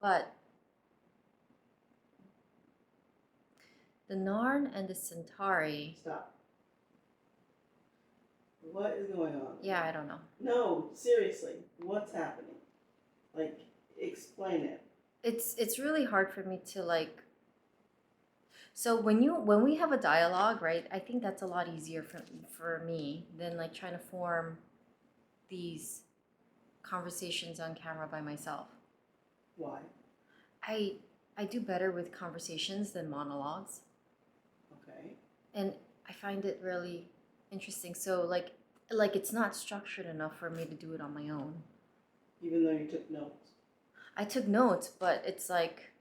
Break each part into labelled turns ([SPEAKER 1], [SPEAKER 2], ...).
[SPEAKER 1] But the Narn and the Centauri.
[SPEAKER 2] Stop. What is going on?
[SPEAKER 1] Yeah, I don't know.
[SPEAKER 2] No, seriously, what's happening? Like, explain it.
[SPEAKER 1] It's really hard for me to like. So when we have a dialogue, right? I think that's a lot easier for me than like trying to form these conversations on camera by myself.
[SPEAKER 2] Why?
[SPEAKER 1] I do better with conversations than monologues.
[SPEAKER 2] Okay.
[SPEAKER 1] And I find it really interesting. So like it's not structured enough for me to do it on my own.
[SPEAKER 2] Even though you took notes.
[SPEAKER 1] I took notes, but it's like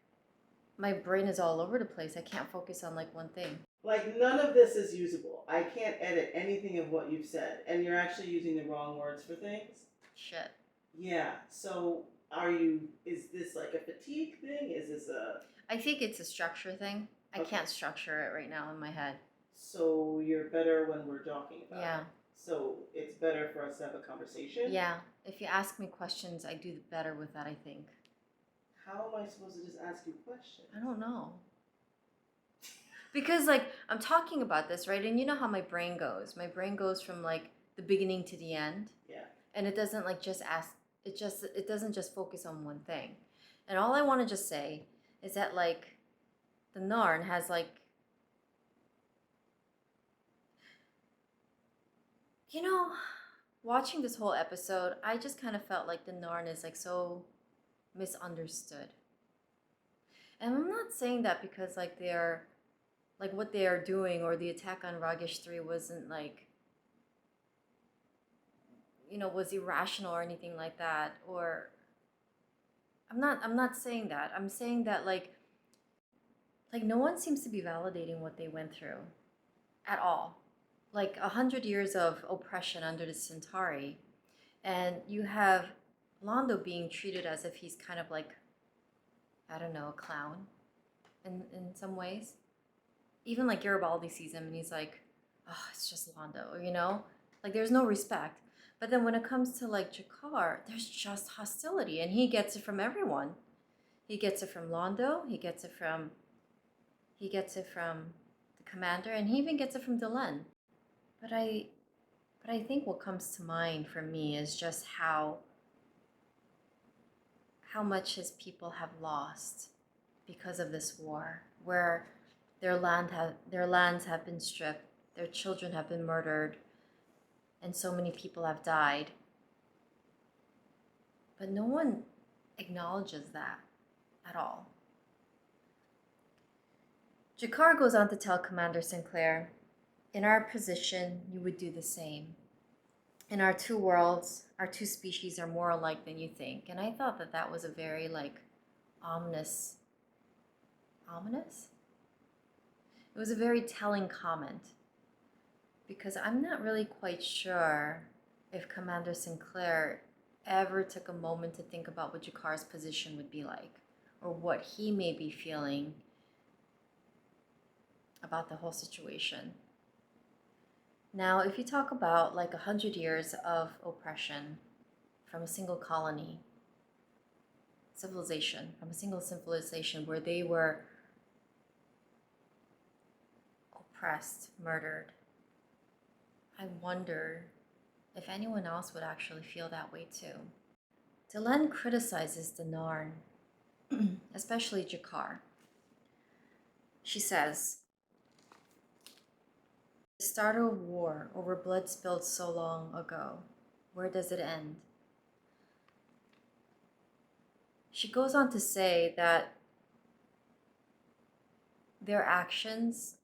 [SPEAKER 1] my brain is all over the place. I can't focus on like one thing.
[SPEAKER 2] Like, none of this is usable. I can't edit anything of what you've said, and you're actually using the wrong words for things.
[SPEAKER 1] Shit.
[SPEAKER 2] Yeah, so is this like a fatigue thing? Is this a...
[SPEAKER 1] I think it's a structure thing. I
[SPEAKER 2] Okay.
[SPEAKER 1] can't structure it right now in my head.
[SPEAKER 2] So you're better when we're talking about
[SPEAKER 1] Yeah.
[SPEAKER 2] it. So it's better for us to have a conversation?
[SPEAKER 1] Yeah. If you ask me questions, I do better with that, I think.
[SPEAKER 2] How am I supposed to just ask you questions?
[SPEAKER 1] I don't know. Because like I'm talking about this, right? And you know how my brain goes. My brain goes from like the beginning to the end.
[SPEAKER 2] Yeah.
[SPEAKER 1] And it doesn't like just ask it doesn't just focus on one thing. And all I want to just say is that like the Narn has like, you know, watching this whole episode, I just kind of felt like the Narn is like so misunderstood. And I'm not saying that because like they're like what they are doing or the attack on Ragesh 3 wasn't like, you know, was irrational or anything like that. Or I'm not saying that. I'm saying that like no one seems to be validating what they went through at all. Like 100 years of oppression under the Centauri, and you have Londo being treated as if he's kind of like, I don't know, a clown in some ways. Even like Garibaldi sees him and he's like, oh, it's just Londo, you know? Like there's no respect. But then when it comes to like G'Kar, there's just hostility, and he gets it from everyone. He gets it from Londo, he gets it from the commander, and he even gets it from Delenn. But I think what comes to mind for me is just how much his people have lost because of this war, where their lands have been stripped, their children have been murdered, and so many people have died. But no one acknowledges that at all. G'Kar goes on to tell Commander Sinclair, in our position, you would do the same. In our two worlds, our two species are more alike than you think. And I thought that that was a very like ominous? It was a very telling comment, because I'm not really quite sure if Commander Sinclair ever took a moment to think about what G'Kar's position would be like, or what he may be feeling about the whole situation. Now, if you talk about like 100 years of oppression from a single colony, civilization, from a single civilization where they were oppressed, murdered, I wonder if anyone else would actually feel that way too. Delenn criticizes the Narn, especially G'Kar. She says, the start of a war over blood spilled so long ago, where does it end? She goes on to say that their actions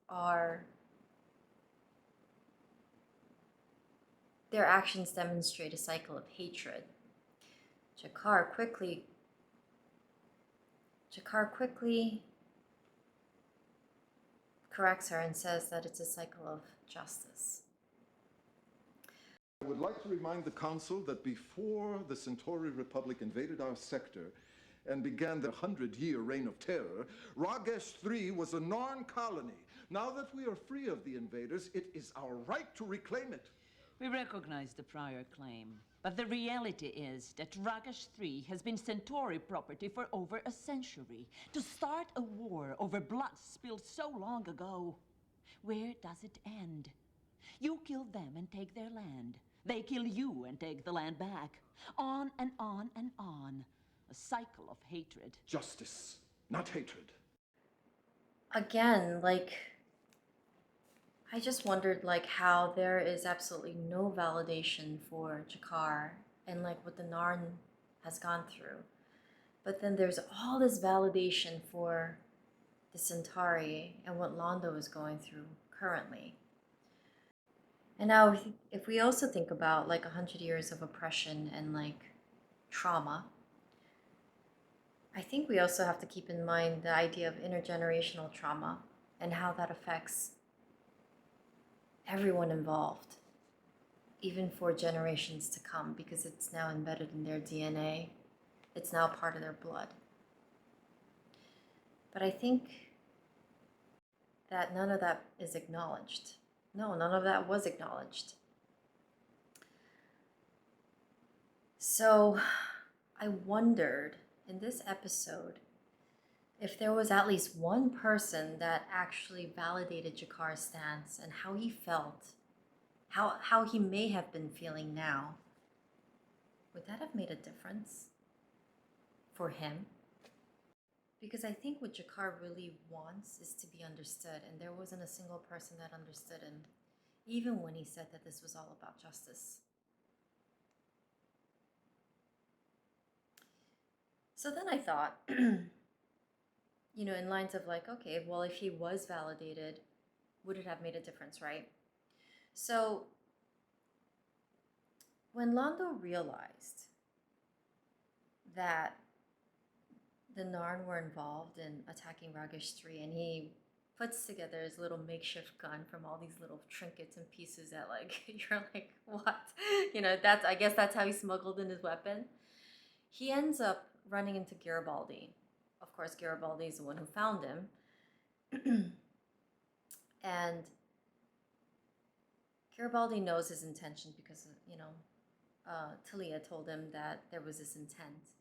[SPEAKER 1] demonstrate a cycle of hatred. G'Kar quickly corrects her and says that it's a cycle of justice.
[SPEAKER 3] I would like to remind the Council that before the Centauri Republic invaded our sector and began their 100-year reign of terror, Ragesh 3 was a Narn colony. Now that we are free of the invaders, it is our right to reclaim it.
[SPEAKER 4] We recognize the prior claim. But the reality is that Ragash 3 has been Centauri property for over a century. To start a war over blood spilled so long ago, where does it end? You kill them and take their land. They kill you and take the land back. On and on and on. A cycle of hatred.
[SPEAKER 3] Justice, not hatred.
[SPEAKER 1] Again, like, I just wondered like how there is absolutely no validation for G'Kar and like what the Narn has gone through. But then there's all this validation for the Centauri and what Londo is going through currently. And now if we also think about like 100 years of oppression and like trauma, I think we also have to keep in mind the idea of intergenerational trauma and how that affects everyone involved, even for generations to come, because it's now embedded in their DNA. It's now part of their blood. But I think that none of that is acknowledged. No, none of that was acknowledged. So I wondered in this episode if there was at least one person that actually validated G'Kar's stance and how he felt, how he may have been feeling now. Would that have made a difference for him? Because I think what G'Kar really wants is to be understood, and there wasn't a single person that understood him, even when he said that this was all about justice. So then I thought, you know, in lines of like, okay, well, if he was validated, would it have made a difference, right? So when Londo realized that the Narn were involved in attacking Ragash 3, and he puts together his little makeshift gun from all these little trinkets and pieces that like, you're like, what? You know, I guess that's how he smuggled in his weapon. He ends up running into Garibaldi. Of course, Garibaldi is the one who found him. And Garibaldi knows his intention because, you know, Talia told him that there was this intent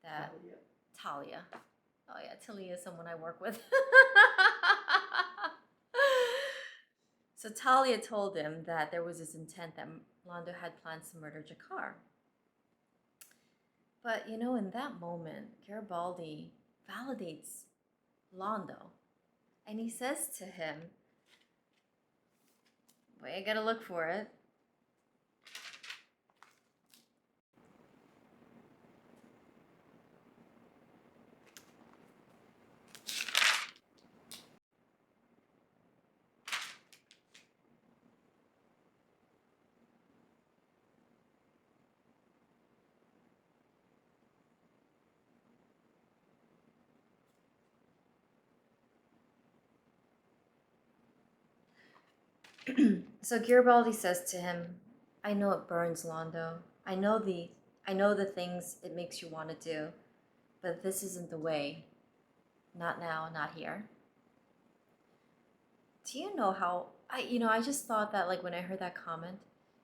[SPEAKER 1] that Talia. Oh yeah, Talia is someone I work with. So Talia told him that there was this intent that Londo had plans to murder G'Kar. But, you know, in that moment, Garibaldi validates Londo. And he says to him, wait, I gotta look for it. So Garibaldi says to him, I know it burns, Londo. I know the things it makes you want to do, but this isn't the way. Not now, not here. Do you know how I just thought that like when I heard that comment,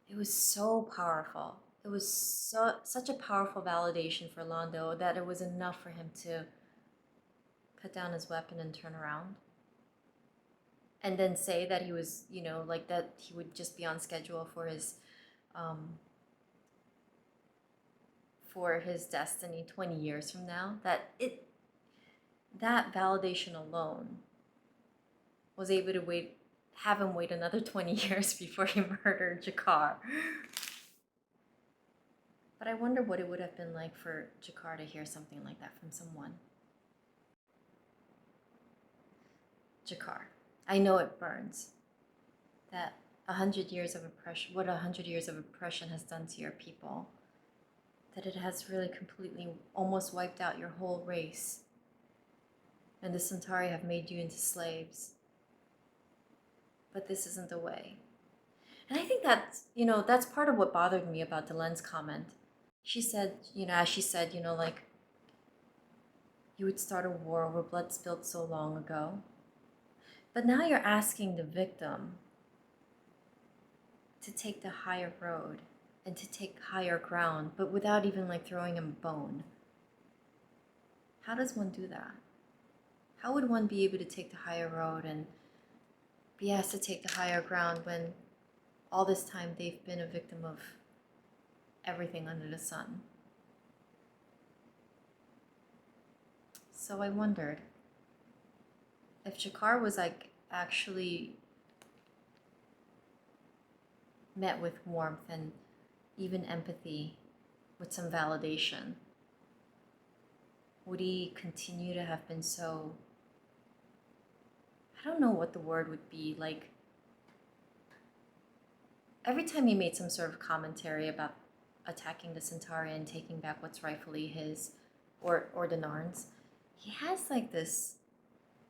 [SPEAKER 1] it was so powerful. It was such a powerful validation for Londo that it was enough for him to put down his weapon and turn around. And then say that he was, you know, like that he would just be on schedule for his destiny 20 years from now. That validation alone was able to have him wait another 20 years before he murdered G'Kar. But I wonder what it would have been like for G'Kar to hear something like that from someone. G'Kar, I know it burns. That 100 years of oppression, what 100 years of oppression has done to your people. That it has really completely almost wiped out your whole race. And the Centauri have made you into slaves. But this isn't the way. And I think that's part of what bothered me about Delen's comment. She said, as she said, like, you would start a war over blood spilled so long ago. But now you're asking the victim to take the higher road and to take higher ground, but without even like throwing him a bone. How does one do that? How would one be able to take the higher road and be asked to take the higher ground when all this time they've been a victim of everything under the sun? So I wondered if G'Kar was like actually met with warmth and even empathy, with some validation, would he continue to have been so, I don't know what the word would be, like every time he made some sort of commentary about attacking the Centauri and taking back what's rightfully his, or the Narns, he has like this,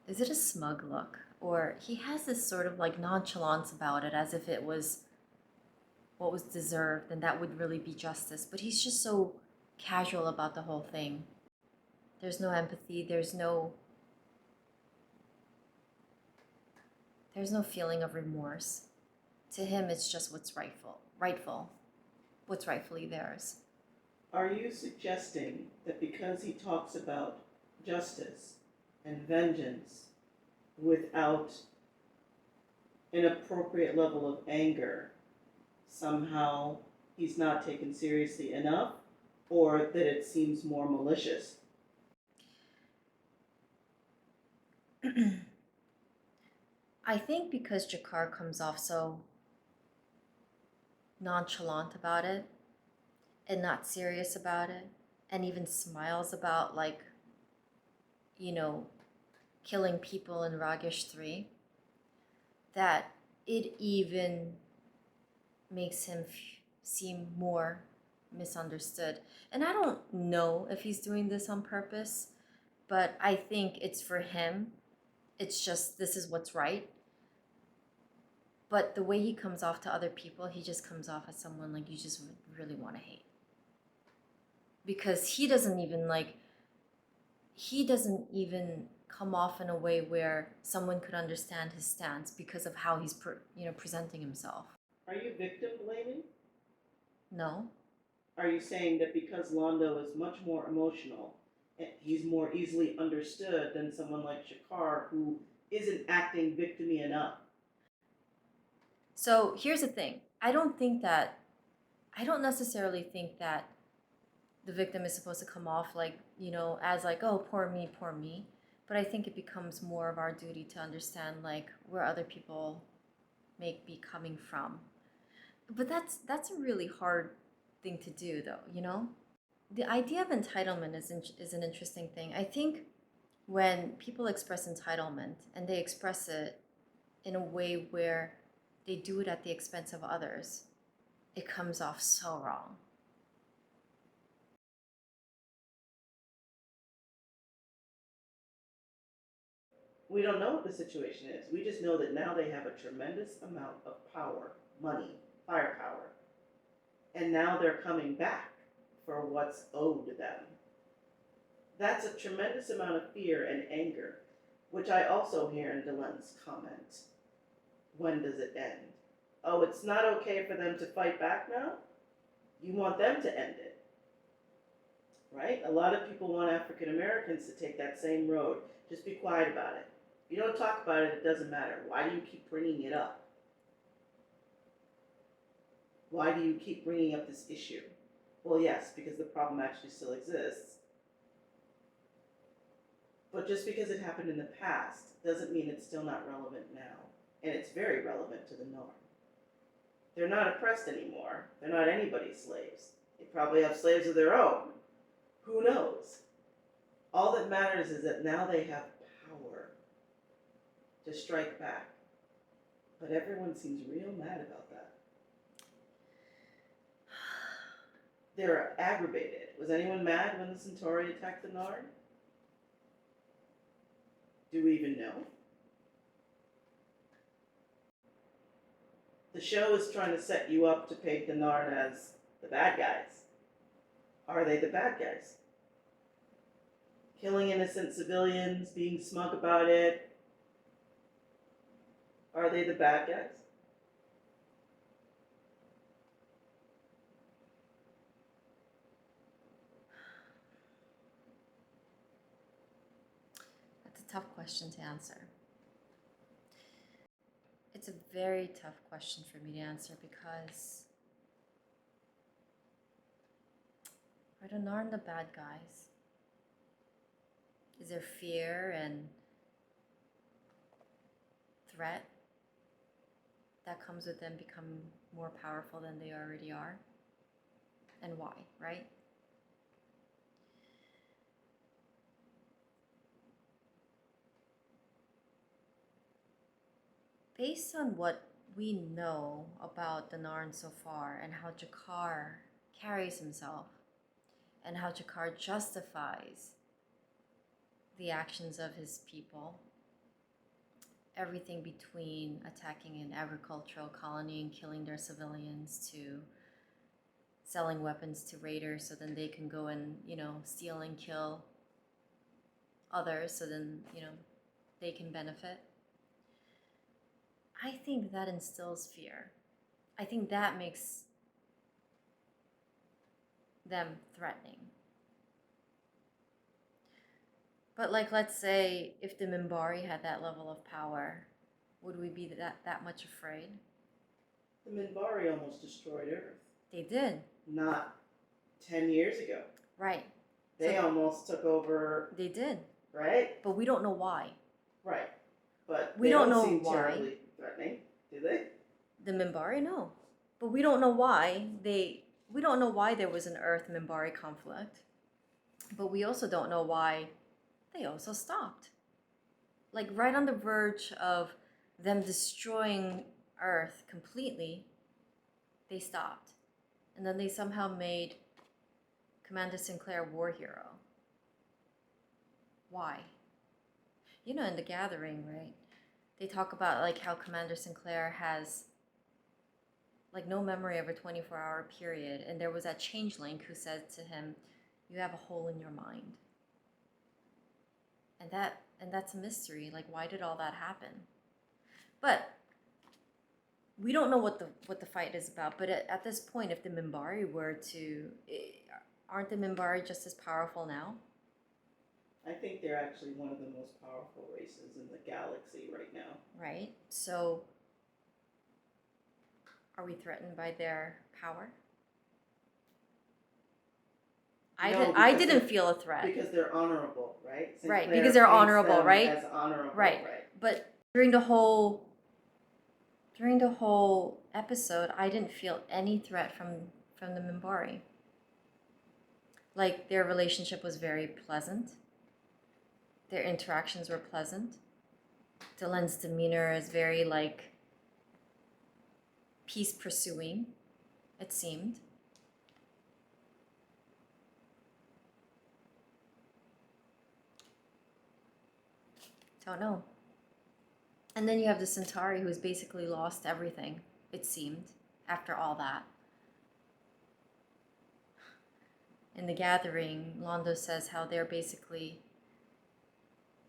[SPEAKER 1] is it a smug look? Or he has this sort of like nonchalance about it, as if it was what was deserved and that would really be justice. But he's just so casual about the whole thing. There's no empathy, there's no feeling of remorse. To him, it's just what's rightful, what's rightfully theirs.
[SPEAKER 2] Are you suggesting that because he talks about justice and vengeance without an appropriate level of anger, somehow he's not taken seriously enough, or that it seems more malicious?
[SPEAKER 1] I think because G'Kar comes off so nonchalant about it and not serious about it, and even smiles about, like, you know, killing people in Ragesh 3, that it even makes him seem more misunderstood. And I don't know if he's doing this on purpose, but I think it's for him. It's just, this is what's right. But the way he comes off to other people, he just comes off as someone like you just really want to hate. Because he doesn't even come off in a way where someone could understand his stance because of how he's presenting himself.
[SPEAKER 2] Are you victim blaming?
[SPEAKER 1] No.
[SPEAKER 2] Are you saying that because Londo is much more emotional, he's more easily understood than someone like G'Kar, who isn't acting victim-y enough?
[SPEAKER 1] So here's the thing. I don't necessarily think that the victim is supposed to come off like, as like, oh, poor me, poor me. But I think it becomes more of our duty to understand like where other people may be coming from. But that's a really hard thing to do, though, The idea of entitlement is an interesting thing. I think when people express entitlement and they express it in a way where they do it at the expense of others, it comes off so wrong.
[SPEAKER 2] We don't know what the situation is. We just know that now they have a tremendous amount of power, money, firepower. And now they're coming back for what's owed them. That's a tremendous amount of fear and anger, which I also hear in Delen's comment. When does it end? Oh, it's not okay for them to fight back now? You want them to end it, right? A lot of people want African Americans to take that same road. Just be quiet about it. If you don't talk about it, it doesn't matter. Why do you keep bringing it up? Why do you keep bringing up this issue? Well, yes, because the problem actually still exists. But just because it happened in the past doesn't mean it's still not relevant now. And it's very relevant to the Narn. They're not oppressed anymore. They're not anybody's slaves. They probably have slaves of their own. Who knows? All that matters is that now they have power to strike back. But everyone seems real mad about that. They're aggravated. Was anyone mad when the Centauri attacked the Narn? Do we even know? The show is trying to set you up to paint the Narn as the bad guys. Are they the bad guys? Killing innocent civilians, being smug about it. Are they the bad guys?
[SPEAKER 1] tough question to answer. It's a very tough question for me to answer because are the Narn the bad guys? Is there fear and threat that comes with them become more powerful than they already are? And why, right? Based on what we know about the Narn so far and how G'Kar carries himself and how G'Kar justifies the actions of his people, everything between attacking an agricultural colony and killing their civilians to selling weapons to raiders so then they can go and, steal and kill others so then, they can benefit. I think that instills fear. I think that makes them threatening. But let's say if the Minbari had that level of power, would we be that much afraid?
[SPEAKER 2] The Minbari almost destroyed Earth.
[SPEAKER 1] They did.
[SPEAKER 2] Not 10 years ago.
[SPEAKER 1] Right.
[SPEAKER 2] They almost took over.
[SPEAKER 1] They did.
[SPEAKER 2] Right?
[SPEAKER 1] But we don't know why.
[SPEAKER 2] Right. But
[SPEAKER 1] we
[SPEAKER 2] they
[SPEAKER 1] don't
[SPEAKER 2] don't
[SPEAKER 1] know
[SPEAKER 2] seem
[SPEAKER 1] why.
[SPEAKER 2] terribly threatening, do they?
[SPEAKER 1] The Minbari, no. But we don't know why we don't know why there was an Earth-Minbari conflict. But we also don't know why they also stopped. Right on the verge of them destroying Earth completely, they stopped. And then they somehow made Commander Sinclair a war hero. Why? In The Gathering, right? They talk about how Commander Sinclair has no memory of a 24-hour period, and there was that changeling who said to him, "You have a hole in your mind." And that's a mystery. Why did all that happen? But we don't know what the fight is about. But at this point, if the Minbari were to, aren't the Minbari just as powerful now?
[SPEAKER 2] I think they're actually one of the most powerful races in the galaxy right now.
[SPEAKER 1] Right. So, are we threatened by their power? I didn't feel a threat.
[SPEAKER 2] Because they're honorable, right?
[SPEAKER 1] Right,
[SPEAKER 2] Sinclair
[SPEAKER 1] because they're
[SPEAKER 2] paints
[SPEAKER 1] honorable,
[SPEAKER 2] them
[SPEAKER 1] right?
[SPEAKER 2] As honorable,
[SPEAKER 1] Right. But during the whole episode, I didn't feel any threat from the Minbari. Their relationship was very pleasant. Their interactions were pleasant. Dylan's demeanor is very peace pursuing, it seemed. Don't know. And then you have the Centauri who's basically lost everything, it seemed, after all that. In The Gathering, Londo says how they're basically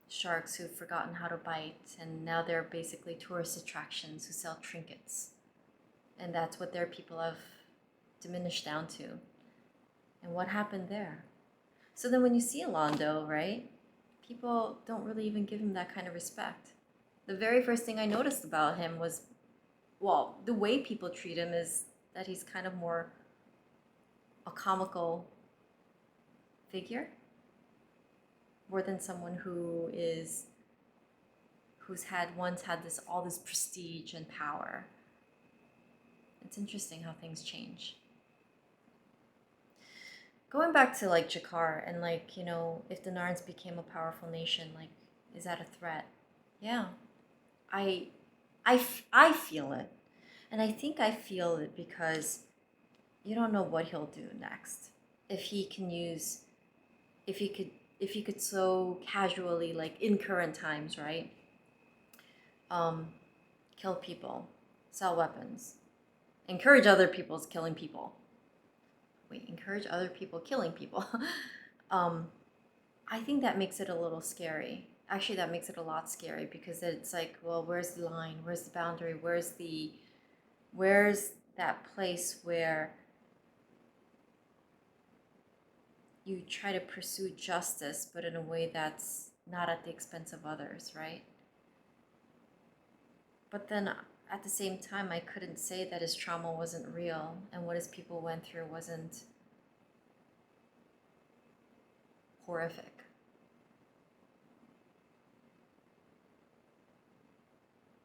[SPEAKER 1] sharks who've forgotten how to bite, and now they're basically tourist attractions who sell trinkets. And that's what their people have diminished down to. And what happened there? So then when you see Londo, right, people don't really even give him that kind of respect. The very first thing I noticed about him was, the way people treat him is that he's kind of more a comical figure, more than someone who's once had all this prestige and power. It's interesting how things change. Going back to G'Kar and if the Narns became a powerful nation, is that a threat? Yeah, I feel it, and I think I feel it because you don't know what he'll do next. If he could so casually, in current times, right? Kill people, sell weapons, encourage other people's killing people. Encourage other people killing people. I think that makes it a little scary. Actually, that makes it a lot scary because it's where's the line? Where's the boundary? Where's that place where you try to pursue justice, but in a way that's not at the expense of others, right? But then at the same time, I couldn't say that his trauma wasn't real and what his people went through wasn't horrific.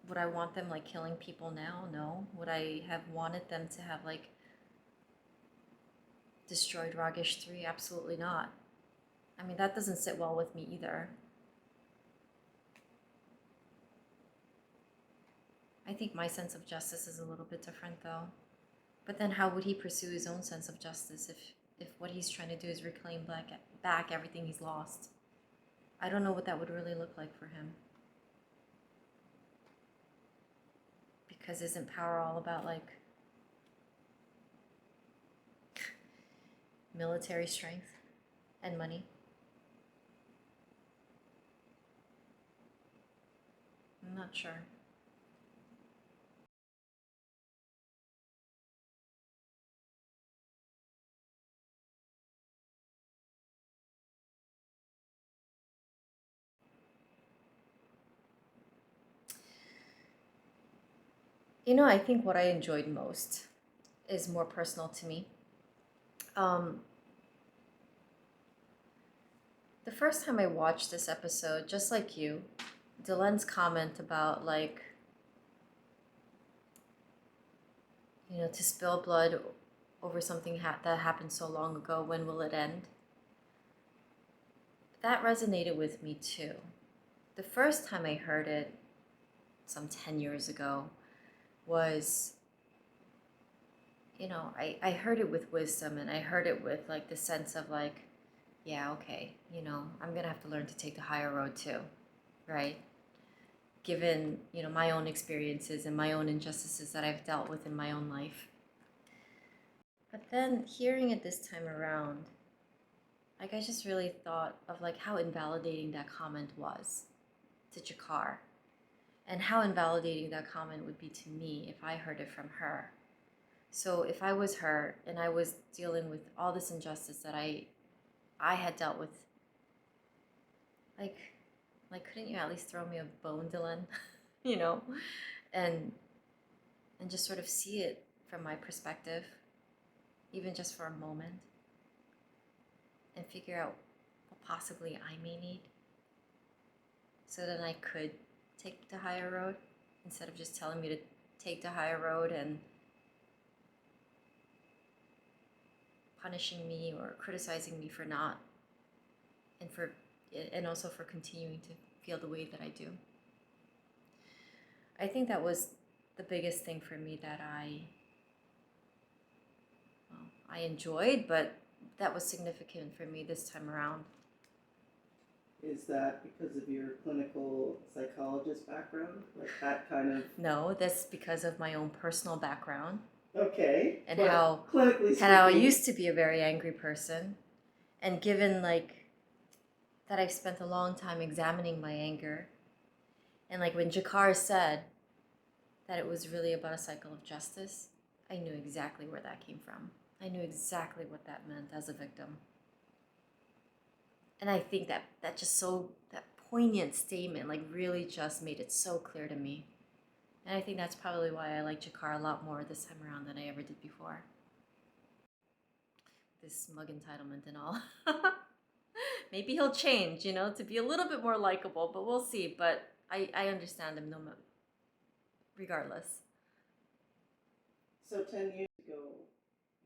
[SPEAKER 1] Would I want them like killing people now? No. Would I have wanted them to have like destroyed Ragesh 3? Absolutely not. I mean, that doesn't sit well with me either. I think my sense of justice is a little bit different though. But then how would he pursue his own sense of justice if what he's trying to do is reclaim back everything he's lost? I don't know what that would really look like for him. Because isn't power all about like military strength and money? I'm not sure. You know, I think what I enjoyed most is more personal to me. The first time I watched this episode, just like you, Dylan's comment about like, you know, to spill blood over something that happened so long ago, when will it end? That resonated with me too. The first time I heard it, some 10 years ago, was, you know, I heard it with wisdom, and I heard it with like the sense of like, yeah, okay, you know, I'm gonna have to learn to take the higher road too, right? Given, you know, my own experiences and my own injustices that I've dealt with in my own life. But then hearing it this time around, like I just really thought of like how invalidating that comment was to G'Kar, and how invalidating that comment would be to me if I heard it from her. So if I was her and I was dealing with all this injustice that I had dealt with, like couldn't you at least throw me a bone, Dylan? You know, and just sort of see it from my perspective, even just for a moment, and figure out what possibly I may need, so then I could take the higher road instead of just telling me to take the higher road and punishing me or criticizing me for not, and also for continuing to feel the way that I do. I think that was the biggest thing for me that I enjoyed, but that was significant for me this time around.
[SPEAKER 2] Is that because of your clinical psychologist background? Like that kind of...
[SPEAKER 1] No, that's because of my own personal background.
[SPEAKER 2] Okay.
[SPEAKER 1] And how
[SPEAKER 2] clinically speaking,
[SPEAKER 1] I used to be a very angry person. And given like that I've spent a long time examining my anger. And like when G'Kar said that it was really about a cycle of justice, I knew exactly where that came from. I knew exactly what that meant as a victim. And I think that that poignant statement like really just made it so clear to me. And I think that's probably why I like G'Kar a lot more this time around than I ever did before. This smug entitlement and all. Maybe he'll change, you know, to be a little bit more likable, but we'll see. But I understand him regardless.
[SPEAKER 2] So 10 years ago,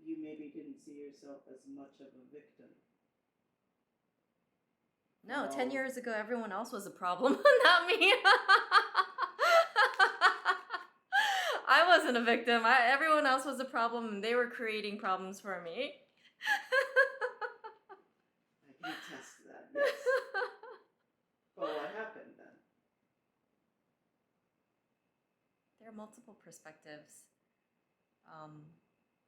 [SPEAKER 2] you maybe didn't see yourself as much of a victim.
[SPEAKER 1] No, 10 years ago, everyone else was a problem, not me. I wasn't a victim. Everyone else was a problem, and they were creating problems for me.
[SPEAKER 2] I can attest to that, yes. Well, what happened then?
[SPEAKER 1] There are multiple perspectives.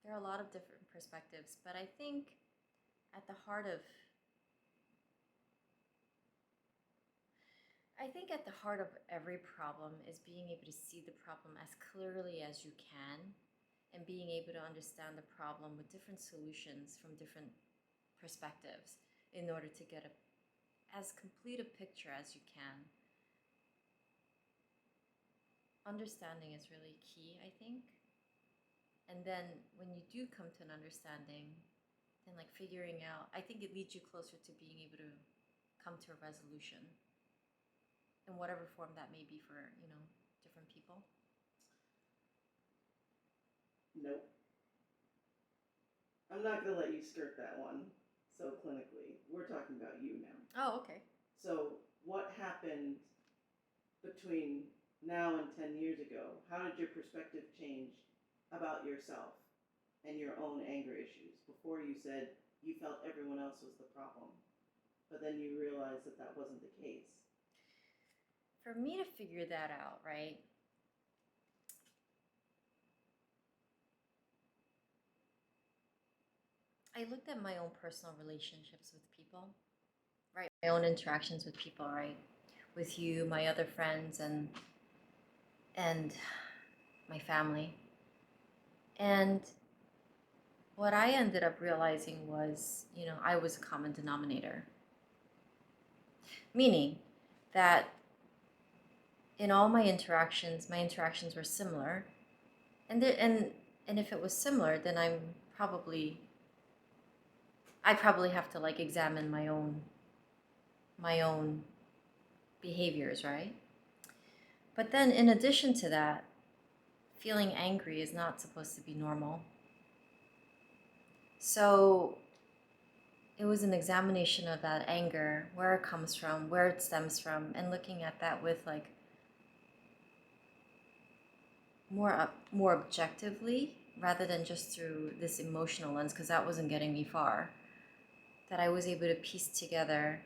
[SPEAKER 1] There are a lot of different perspectives, but I think at the heart of every problem is being able to see the problem as clearly as you can, and being able to understand the problem with different solutions from different perspectives in order to get a as complete a picture as you can. Understanding is really key, I think. And then when you do come to an understanding, then like figuring out, I think it leads you closer to being able to come to a resolution in whatever form that may be for, you know, different people.
[SPEAKER 2] Nope. I'm not gonna let you skirt that one so clinically. We're talking about you now.
[SPEAKER 1] Oh, okay.
[SPEAKER 2] So what happened between now and 10 years ago? How did your perspective change about yourself and your own anger issues? Before you said you felt everyone else was the problem, but then you realized that that wasn't the case.
[SPEAKER 1] For me to figure that out, right? I looked at my own personal relationships with people, right? My own interactions with people, right? With you, my other friends, and my family. And what I ended up realizing was, you know, I was a common denominator. Meaning that in all my interactions were similar. And if it was similar, then I probably have to like examine my own behaviors, right? But then in addition to that, feeling angry is not supposed to be normal. So it was an examination of that anger, where it comes from, where it stems from, and looking at that with like more objectively rather than just through this emotional lens, because that wasn't getting me far. That I was able to piece together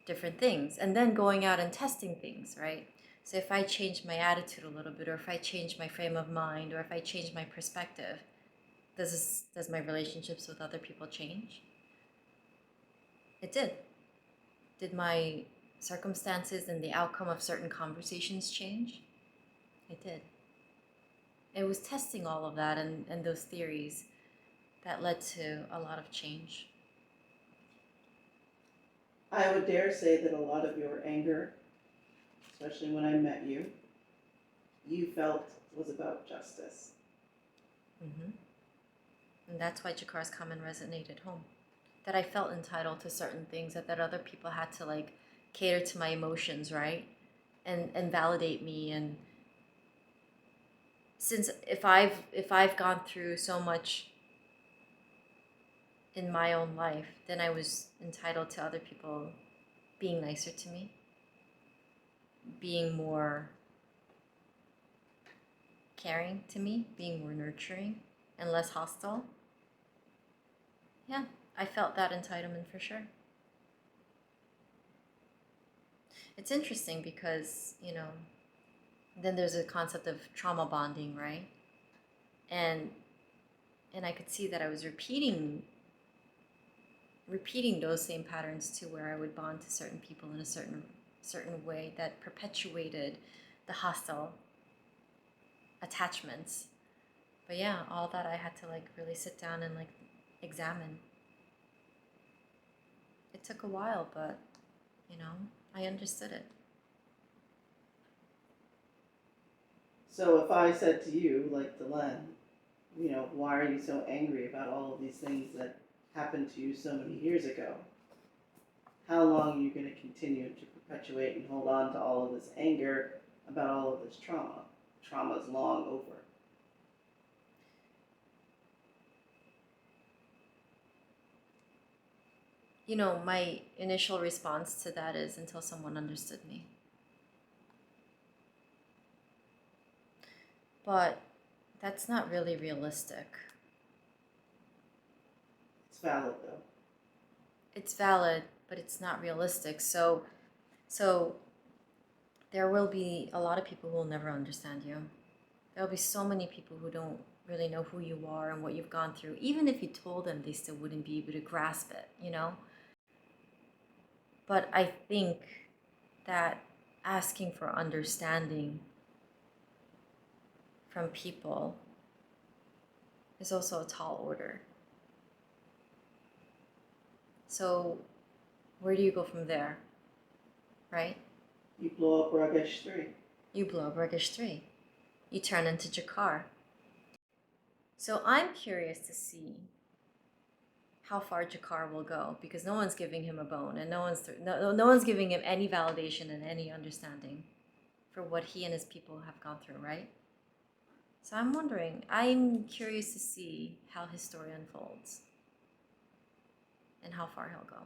[SPEAKER 1] different things and then going out and testing things, right? So if I change my attitude a little bit, or if I change my frame of mind, or if I change my perspective, does my relationships with other people change? It did. Did my circumstances and the outcome of certain conversations change? It did. It was testing all of that and those theories that led to a lot of change.
[SPEAKER 2] I would dare say that a lot of your anger, especially when I met you, you felt was about justice.
[SPEAKER 1] Mm-hmm. And that's why G'Kar's comment resonated home. That I felt entitled to certain things, that other people had to like cater to my emotions, right? And validate me. And since if I've gone through so much in my own life, then I was entitled to other people being nicer to me, being more caring to me, being more nurturing and less hostile. Yeah, I felt that entitlement for sure. It's interesting because, you know, then there's a concept of trauma bonding, right? And I could see that I was repeating those same patterns to where I would bond to certain people in a certain way that perpetuated the hostile attachments. But yeah, all that I had to like really sit down and like examine. It took a while, but you know, I understood it.
[SPEAKER 2] So if I said to you, like to Len, you know, why are you so angry about all of these things that happened to you so many years ago? How long are you going to continue to perpetuate and hold on to all of this anger about all of this trauma? Trauma's long over.
[SPEAKER 1] You know, my initial response to that is until someone understood me. But that's not really realistic.
[SPEAKER 2] It's valid though.
[SPEAKER 1] It's valid, but it's not realistic. So there will be a lot of people who will never understand you. There'll be so many people who don't really know who you are and what you've gone through. Even if you told them, they still wouldn't be able to grasp it, you know? But I think that asking for understanding from people is also a tall order. So Where do you go from there? Right?
[SPEAKER 2] You blow up Ragesh 3.
[SPEAKER 1] You blow up Ragesh 3. You turn into G'Kar. So I'm curious to see how far G'Kar will go, because no one's giving him a bone, and no one's giving him any validation and any understanding for what he and his people have gone through, right? So I'm curious to see how his story unfolds and how far he'll go.